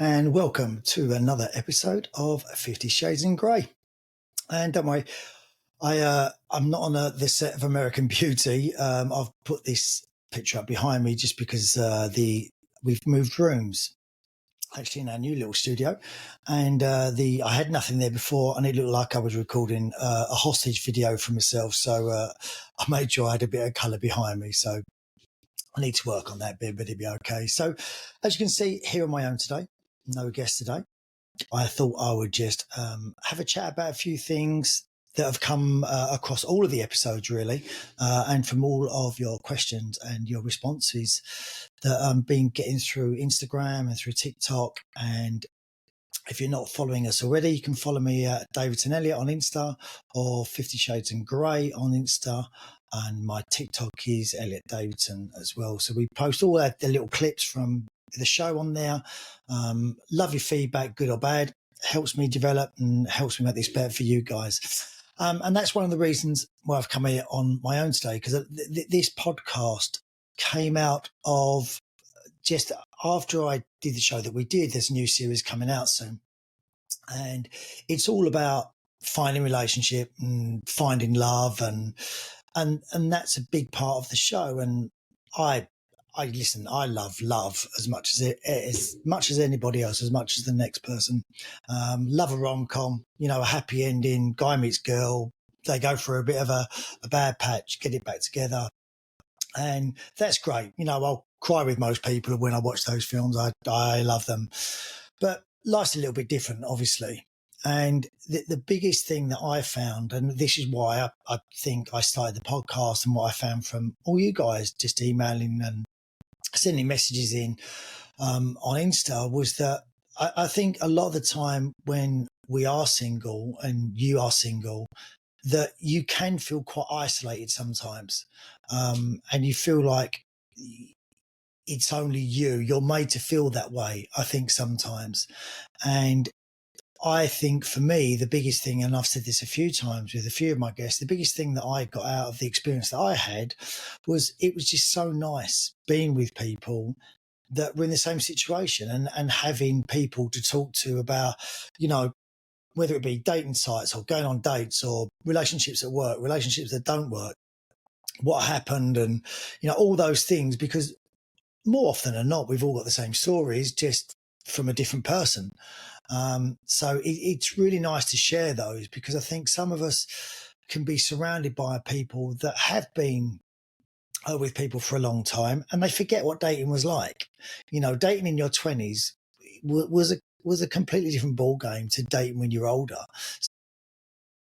and welcome to another episode of 50 Shades in Grey. And don't worry, I'm not on the set of American Beauty. I've put this picture up behind me just because we've moved rooms, actually, in our new little studio, and I had nothing there before, and it looked like I was recording a hostage video for myself. So I made sure I had a bit of colour behind me. So I need to work on that bit, but it'll be okay. So as you can see, here on my own today, no guest today. I thought I would just have a chat about a few things that have come across all of the episodes, really, and from all of your questions and your responses that I've been getting through Instagram and through TikTok. And if you're not following us already, you can follow me at Davidson Elliott on Insta or 50 Shades in Grey on Insta. And my TikTok is Elliot Davidson as well. So we post all the little clips from the show on there. Love your feedback, good or bad. Helps me develop and helps me make this better for you guys. And that's one of the reasons why I've come here on my own today, because this podcast came out of just after I did the show that we did. There's a new series coming out soon. And it's all about finding relationship and finding love, and that's a big part of the show. And I listen, I love as much as anybody else, as much as the next person. Love a rom-com, a happy ending, guy meets girl, they go for a bit of a bad patch, get it back together. And that's great. I'll cry with most people when I watch those films. I love them. But life's a little bit different, obviously. And the biggest thing that I found, and this is why I think I started the podcast, and what I found from all you guys just emailing and sending messages in on Insta, was that I think a lot of the time when we are single and you are single, that you can feel quite isolated sometimes. And you feel like it's only you're made to feel that way, I think, sometimes. And I think for me, the biggest thing, and I've said this a few times with a few of my guests, the biggest thing that I got out of the experience that I had was it was just so nice being with people that were in the same situation, and having people to talk to about, whether it be dating sites or going on dates or relationships at work, relationships that don't work, what happened, and, all those things, because more often than not, we've all got the same stories, just from a different person. So it's really nice to share those, because I think some of us can be surrounded by people that have been with people for a long time, and they forget what dating was like. Dating in your 20s was a completely different ball game to dating when you're older.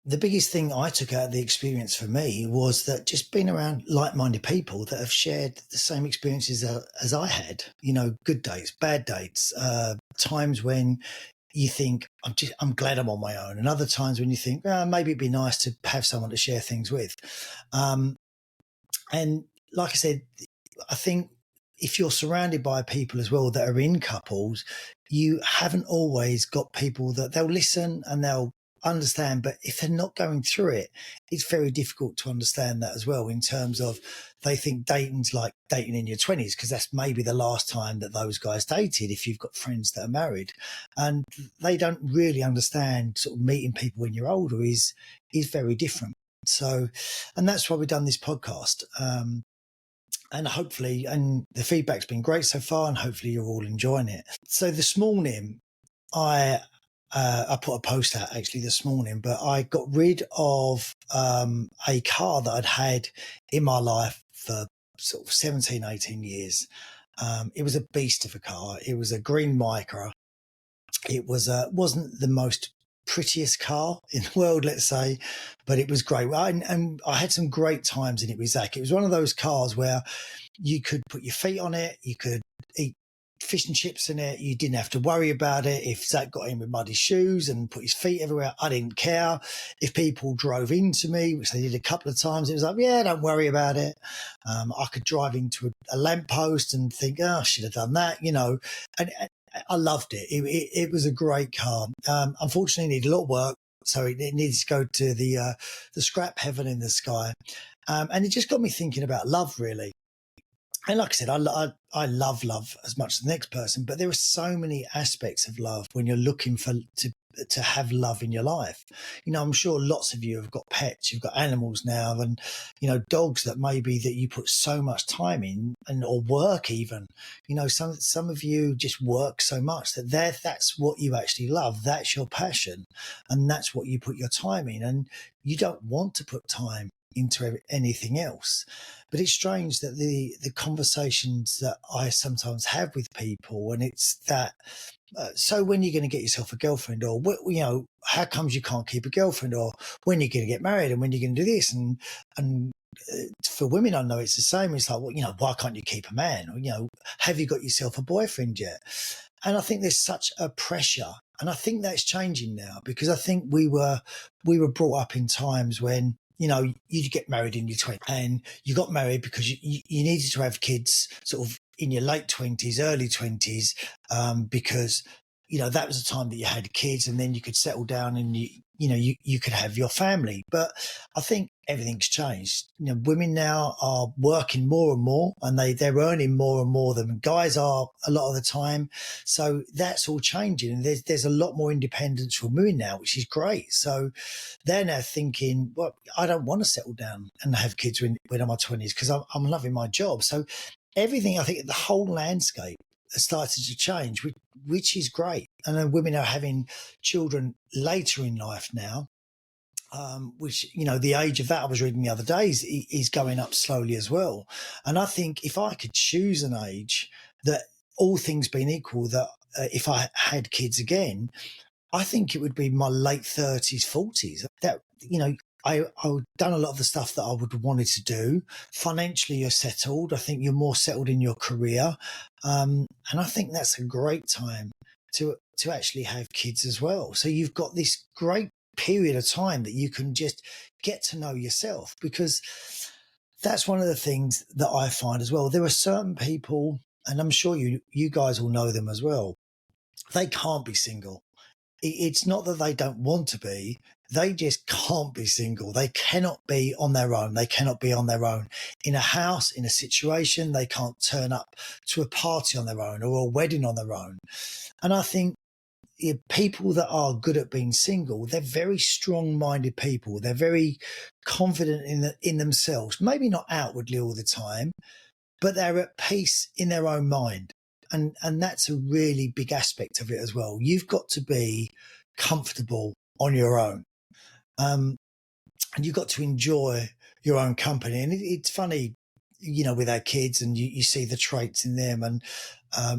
The biggest thing I took out of the experience for me was that just being around like-minded people that have shared the same experiences as I had, good dates, bad dates, times when you think, I'm glad I'm on my own, and other times when you think, maybe it'd be nice to have someone to share things with. And like I said, I think if you're surrounded by people as well that are in couples, you haven't always got people that they'll listen and they'll understand, but if they're not going through it, it's very difficult to understand that as well, in terms of they think dating's like dating in your 20s, because that's maybe the last time that those guys dated, if you've got friends that are married, and they don't really understand sort of meeting people when you're older is very different. So, and that's why we've done this podcast. And hopefully, and the feedback's been great so far, and hopefully you're all enjoying it. So this morning, I put a post out actually this morning, but I got rid of a car that I'd had in my life for sort of 17, 18 years. It was a beast of a car. It was a green Micra. It wasn't the most prettiest car in the world, let's say, but it was great. And I had some great times in it with Zach. It was one of those cars where you could put your feet on it, you could eat fish and chips in it, you didn't have to worry about it. If Zach got in with muddy shoes and put his feet everywhere, I didn't care. If people drove into me, which they did a couple of times, it was like, yeah, don't worry about it. I could drive into a lamppost and think, I should have done that, and I loved it. It was a great car. Unfortunately, it needed a lot of work, so it needs to go to the scrap heaven in the sky. And it just got me thinking about love, really. And like I said, I love love as much as the next person, but there are so many aspects of love when you're looking for to have love in your life. You know, I'm sure lots of you have got pets, you've got animals now, and you know, dogs that maybe that you put so much time in, and or work even. You know, some of you just work so much that that's what you actually love. That's your passion, and that's what you put your time in, and you don't want to put time into anything else. But it's strange that the conversations that I sometimes have with people, and it's that. So when you're going to get yourself a girlfriend, or you know, how comes you can't keep a girlfriend, or when you're going to get married, and when you're going to do this, and for women, I know it's the same. It's like, well, you know, why can't you keep a man? Or, you know, have you got yourself a boyfriend yet? And I think there's such a pressure, and I think that's changing now, because I think we were brought up in times when, you know, you get married in your 20s, and you got married because you needed to have kids sort of in your late 20s, early 20s, because, you know, that was the time that you had kids, and then you could settle down and you could have your family. But I think everything's changed. You know, women now are working more and more, and they're earning more and more than guys are a lot of the time. So that's all changing, and there's a lot more independence from women now, which is great. So they're now thinking, well, I don't want to settle down and have kids when I'm in my 20s, because I'm loving my job. So everything, I think the whole landscape has started to change, which is great. And then women are having children later in life now, which, you know, the age of that I was reading the other day is going up slowly as well. And I think if I could choose an age, that all things being equal, that if I had kids again, I think it would be my late 30s, 40s. That, you know, I've done a lot of the stuff that I would have wanted to do. Financially, you're settled. I think you're more settled in your career. And I think that's a great time to actually have kids as well. So you've got this great period of time that you can just get to know yourself, because that's one of the things that I find as well. There are certain people, and I'm sure you guys will know them as well. They can't be single. It's not that they don't want to be, they just can't be single. They cannot be on their own. They cannot be on their own in a house, in a situation. They can't turn up to a party on their own or a wedding on their own. And I think people that are good at being single, they're very strong-minded people. They're very confident in themselves, maybe not outwardly all the time, but they're at peace in their own mind. And that's a really big aspect of it as well. You've got to be comfortable on your own. And you've got to enjoy your own company. And it's funny, you know, with our kids, and you see the traits in them. And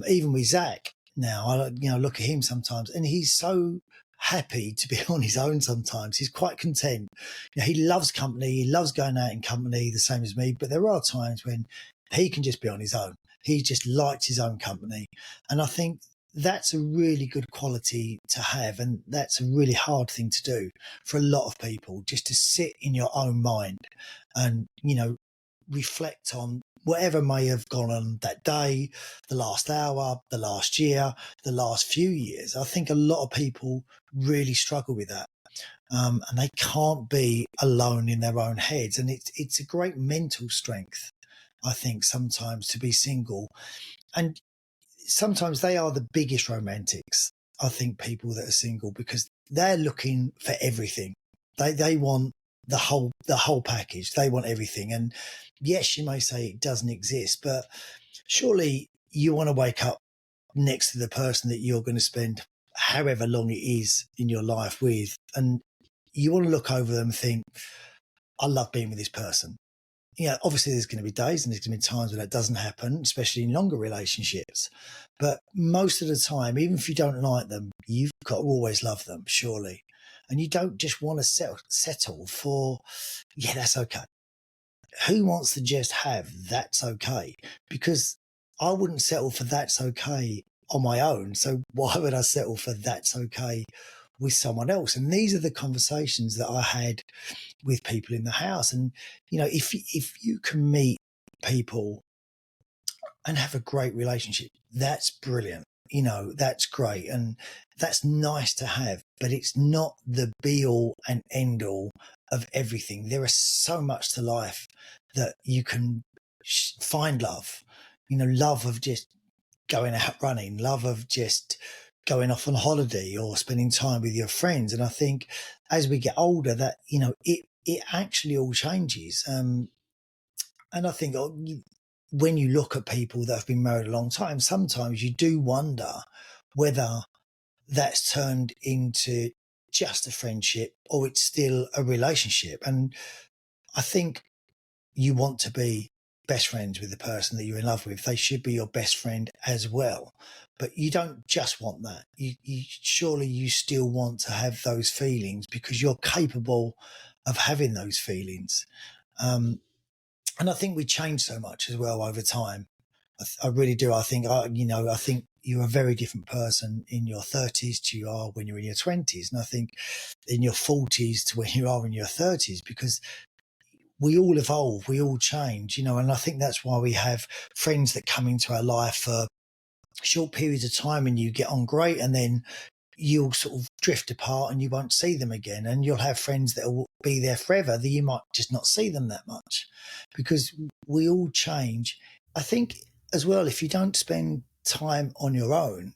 even with Zach now, I look at him sometimes, and he's so happy to be on his own sometimes. He's quite content. You know, he loves company. He loves going out in company, the same as me. But there are times when he can just be on his own. He just likes his own company. And I think that's a really good quality to have. And that's a really hard thing to do for a lot of people, just to sit in your own mind and, you know, reflect on whatever may have gone on that day, the last hour, the last year, the last few years. I think a lot of people really struggle with that. And they can't be alone in their own heads. And it's a great mental strength, I think, sometimes to be single. And sometimes they are the biggest romantics, I think, people that are single, because they're looking for everything. They want the whole package. They want everything. And yes, you may say it doesn't exist, but surely you want to wake up next to the person that you're going to spend however long it is in your life with, and you want to look over them and think, I love being with this person. Yeah, obviously there's going to be days and there's going to be times when that doesn't happen, especially in longer relationships. But most of the time, even if you don't like them, you've got to always love them, surely. And you don't just want to settle for, yeah, that's okay. Who wants to just have that's okay? Because I wouldn't settle for that's okay on my own. So why would I settle for that's okay with someone else? And these are the conversations that I had with people in the house. And, you know, if you can meet people and have a great relationship, that's brilliant. You know, that's great. And that's nice to have, but it's not the be all and end all of everything. There is so much to life that you can find love. love of just going out running, love of just going off on holiday or spending time with your friends. And I think as we get older, that it actually all changes. And I think when you look at people that have been married a long time, sometimes you do wonder whether that's turned into just a friendship or it's still a relationship. And I think you want to be best friends with the person that you're in love with. They should be your best friend as well. But you don't just want that. Surely you still want to have those feelings because you're capable of having those feelings. And I think we change so much as well over time. I really do. I think I think you're a very different person in your 30s to you are when you're in your 20s, and I think in your 40s to when you are in your 30s, because we all evolve, we all change, and I think that's why we have friends that come into our life for short periods of time and you get on great, and then you'll sort of drift apart and you won't see them again. And you'll have friends that will be there forever that you might just not see them that much because we all change. I think as well, if you don't spend time on your own,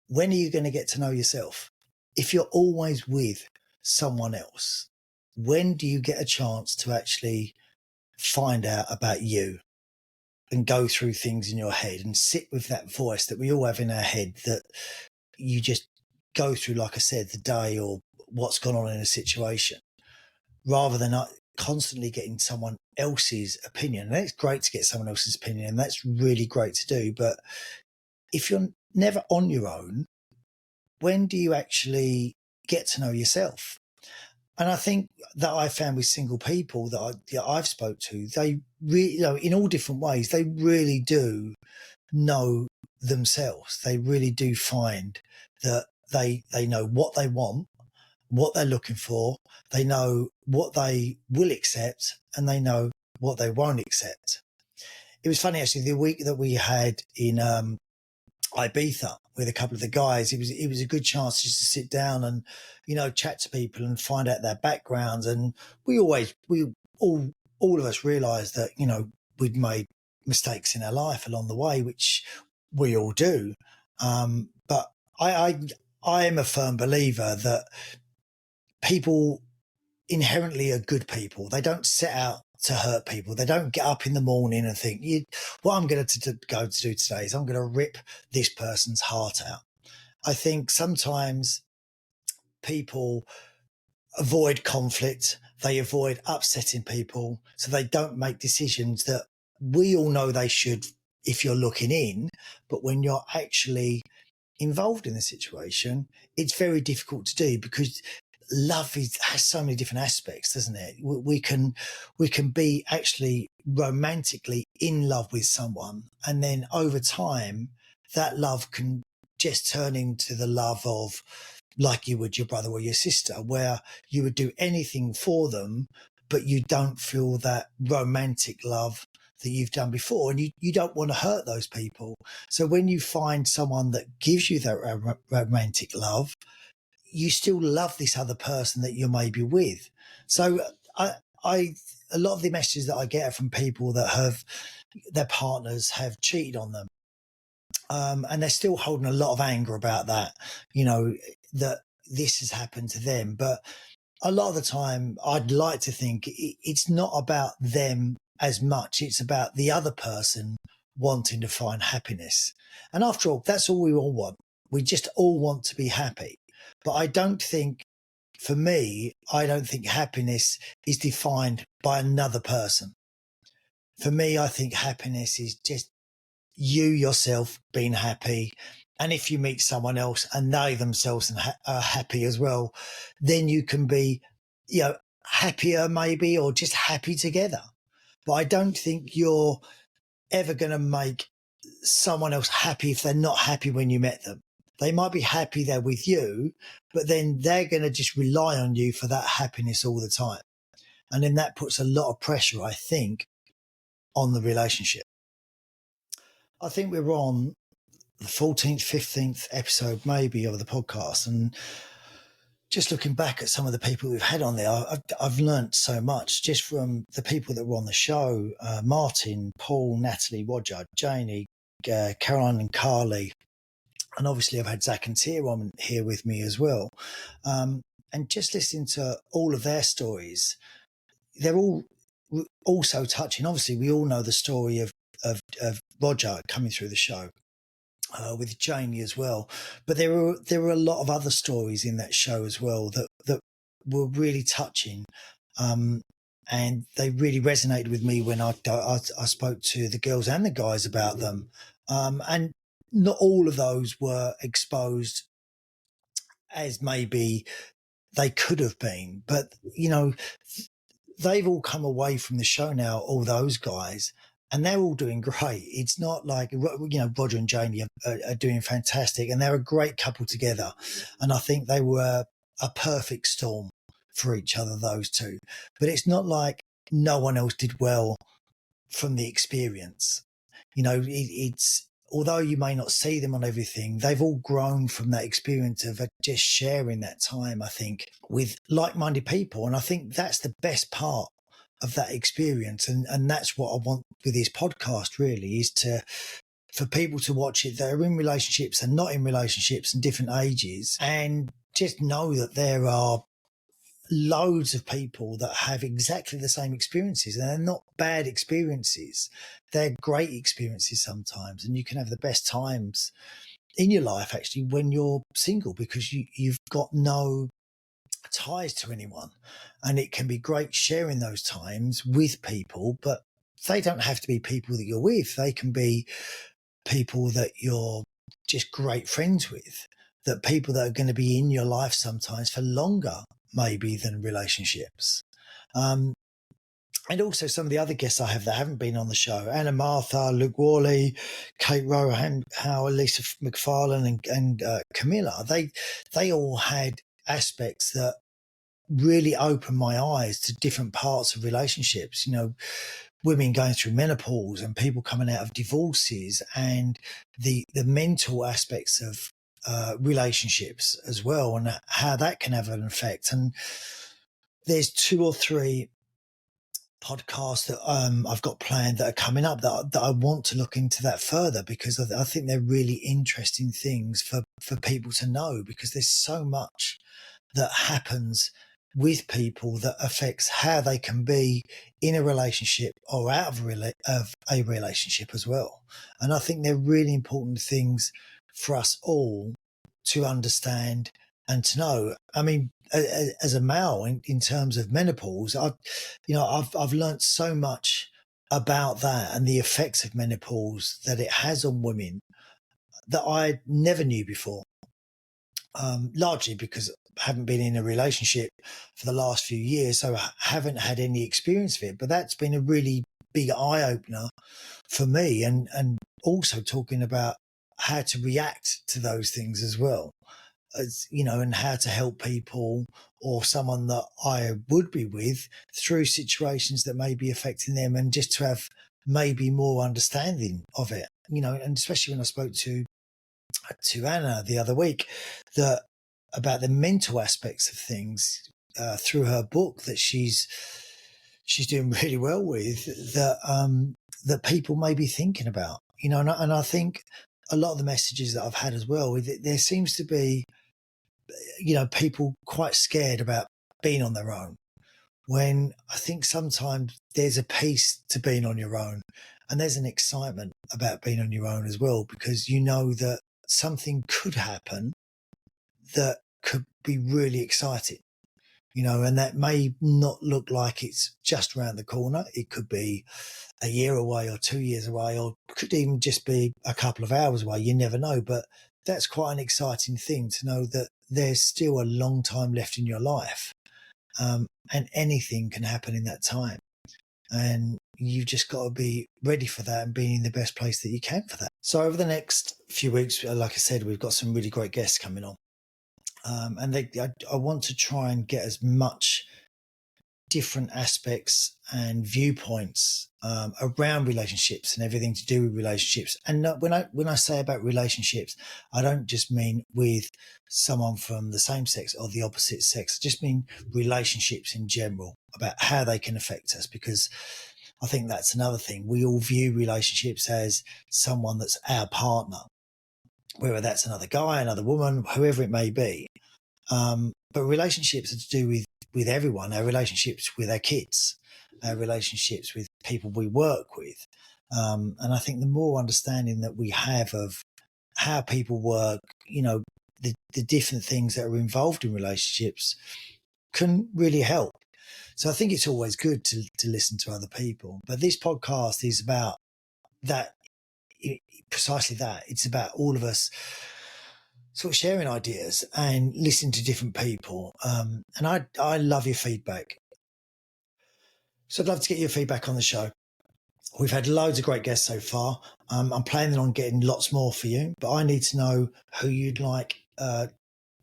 when are you going to get to know yourself? If you're always with someone else, when do you get a chance to actually find out about you and go through things in your head and sit with that voice that we all have in our head that you just go through, like I said, the day or what's gone on in a situation, rather than constantly getting someone else's opinion? And it's great to get someone else's opinion, and that's really great to do. But if you're never on your own, when do you actually get to know yourself? And I think that I found with single people that I've spoke to, they really, in all different ways, they really do know themselves. They really do find that they know what they want, what they're looking for. They know what they will accept, and they know what they won't accept. It was funny, actually, the week that we had in Ibiza with a couple of the guys, it was a good chance just to sit down and chat to people and find out their backgrounds. And we all of us realised that we'd made mistakes in our life along the way, which we all do. But I am a firm believer that people inherently are good people. They don't set out to hurt people. They don't get up in the morning and think, what I'm going to go to do today is I'm going to rip this person's heart out. I think sometimes people avoid conflict. They avoid upsetting people. So they don't make decisions that we all know they should if you're looking in. But when you're actually involved in the situation, it's very difficult to do because love has so many different aspects, doesn't it? We can be actually romantically in love with someone, and then over time that love can just turn into the love of, like you would your brother or your sister, where you would do anything for them, but you don't feel that romantic love that you've done before, and you don't want to hurt those people. So when you find someone that gives you that romantic love, you still love this other person that you're maybe with. So I a lot of the messages that I get are from people that have their partners have cheated on them, and they're still holding a lot of anger about that, that this has happened to them. But a lot of the time, I'd like to think it's not about them as much. It's about the other person wanting to find happiness. And after all, that's all we all want. We just all want to be happy. But I don't think, for me, I don't think happiness is defined by another person. For me, I think happiness is just you yourself being happy. And if you meet someone else and they themselves are happy as well, then you can be, happier maybe, or just happy together. But I don't think you're ever going to make someone else happy if they're not happy when you met them. They might be happy they're with you, but then they're going to just rely on you for that happiness all the time. And then that puts a lot of pressure, I think, on the relationship. I think we're on the 14th, 15th episode maybe of the podcast. And just looking back at some of the people we've had on there, I've learnt so much just from the people that were on the show: Martin, Paul, Natalie, Roger, Janie, Caroline, and Carly. And obviously, I've had Zach and Tia on here with me as well. And just listening to all of their stories, they're all also touching. Obviously, we all know the story of Roger coming through the show. With Jamie as well, but there were a lot of other stories in that show as well that were really touching, and they really resonated with me when I spoke to the girls and the guys about them, and not all of those were exposed as maybe they could have been, but they've all come away from the show now, all those guys, and they're all doing great. It's not like, Roger and Janie are doing fantastic, and they're a great couple together. And I think they were a perfect storm for each other, those two. But it's not like no one else did well from the experience. It's, although you may not see them on everything, they've all grown from that experience of just sharing that time, I think, with like-minded people. And I think that's the best part of that experience. And that's what I want with this podcast, really, is for people to watch it that are in relationships and not in relationships and different ages, and just know that there are loads of people that have exactly the same experiences, and they're not bad experiences. They're great experiences sometimes, and you can have the best times in your life actually when you're single, because you've got no ties to anyone, and it can be great sharing those times with people, but they don't have to be people that you're with. They can be people that you're just great friends with, that people that are going to be in your life sometimes for longer maybe than relationships. And also some of the other guests I have that haven't been on the show: Anna Martha, Luke Worley, Kate Rohan, Lisa McFarlane, and Camilla. They all had aspects that really opened my eyes to different parts of relationships. Women going through menopause and people coming out of divorces, and the mental aspects of relationships as well, and how that can have an effect. And there's 2 or 3 podcasts that I've got planned that are coming up that I want to look into that further, because I think they're really interesting things for people to know, because there's so much that happens with people that affects how they can be in a relationship or out of a relationship as well. And I think they're really important things for us all to understand and to know. I mean, as a male, in terms of menopause, I've learned so much about that and the effects of menopause that it has on women that I never knew before. Largely because I haven't been in a relationship for the last few years, so I haven't had any experience of it. But that's been a really big eye opener for me, and also talking about how to react to those things as well, as and how to help people or someone that I would be with through situations that may be affecting them, and just to have maybe more understanding of it. And especially when I spoke to Anna the other week, that about the mental aspects of things through her book that she's doing really well with, that people may be thinking about, and I think a lot of the messages that I've had as well, there seems to be, people quite scared about being on their own, when I think sometimes there's a peace to being on your own, and there's an excitement about being on your own as well, because that something could happen that could be really exciting, and that may not look like it's just around the corner. It could be a year away or 2 years away, or could even just be a couple of hours away. You never know, but that's quite an exciting thing to know, that there's still a long time left in your life, and anything can happen in that time. And you've just got to be ready for that and be in the best place that you can for that. So over the next few weeks, like I said, we've got some really great guests coming on. And I want to try and get as much different aspects and viewpoints around relationships and everything to do with relationships. And when I say about relationships, I don't just mean with someone from the same sex or the opposite sex. I just mean relationships in general, about how they can affect us, because I think that's another thing. We all view relationships as someone that's our partner, whether that's another guy, another woman, whoever it may be. But relationships are to do with everyone, our relationships with our kids, our relationships with people we work with. And I think the more understanding that we have of how people work, the different things that are involved in relationships can really help. So I think it's always good to listen to other people. But this podcast is about that, precisely that. It's about all of us sort of sharing ideas and listening to different people. And I love your feedback. So I'd love to get your feedback on the show. We've had loads of great guests so far. I'm planning on getting lots more for you, but I need to know who you'd like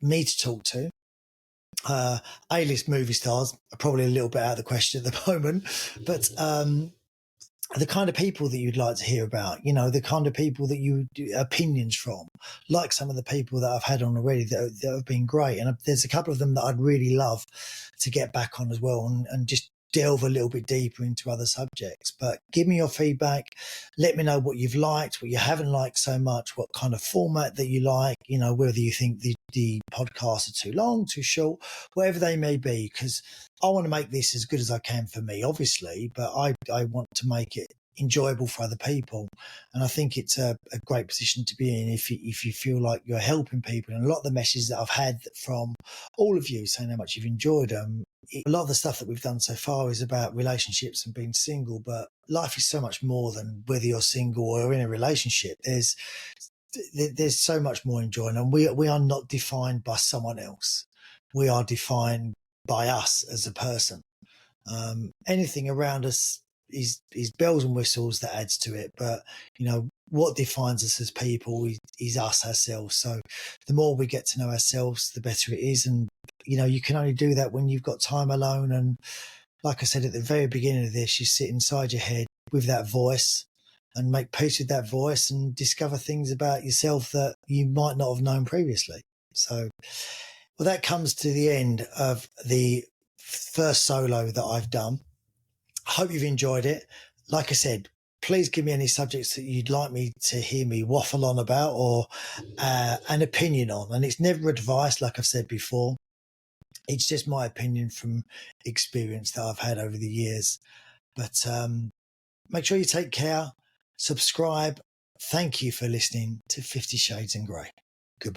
me to talk to. A-list movie stars are probably a little bit out of the question at the moment, but the kind of people that you'd like to hear about, the kind of people that you opinions from, like some of the people that I've had on already that have been great. And there's a couple of them that I'd really love to get back on as well and just delve a little bit deeper into other subjects. But give me your feedback. Let me know what you've liked, what you haven't liked so much, what kind of format that you like, whether you think the podcasts are too long, too short, whatever they may be, because I want to make this as good as I can for me, obviously, but I want to make it enjoyable for other people. And I think it's a great position to be in if you feel like you're helping people. And a lot of the messages that I've had from all of you saying how much you've enjoyed them, a lot of the stuff that we've done so far is about relationships and being single, but life is so much more than whether you're single or in a relationship. There's so much more enjoying, and we are not defined by someone else. We are defined by us as a person. Anything around us is bells and whistles that adds to it, but what defines us as people is us ourselves. So the more we get to know ourselves, the better it is. And you can only do that when you've got time alone. And like I said at the very beginning of this, you sit inside your head with that voice and make peace with that voice and discover things about yourself that you might not have known previously. So, well, that comes to the end of the first solo that I've done. I hope you've enjoyed it. Like I said, please give me any subjects that you'd like me to hear me waffle on about or an opinion on. And it's never advice, like I've said before. It's just my opinion from experience that I've had over the years. But make sure you take care, subscribe. Thank you for listening to 50 Shades in Grey. Goodbye.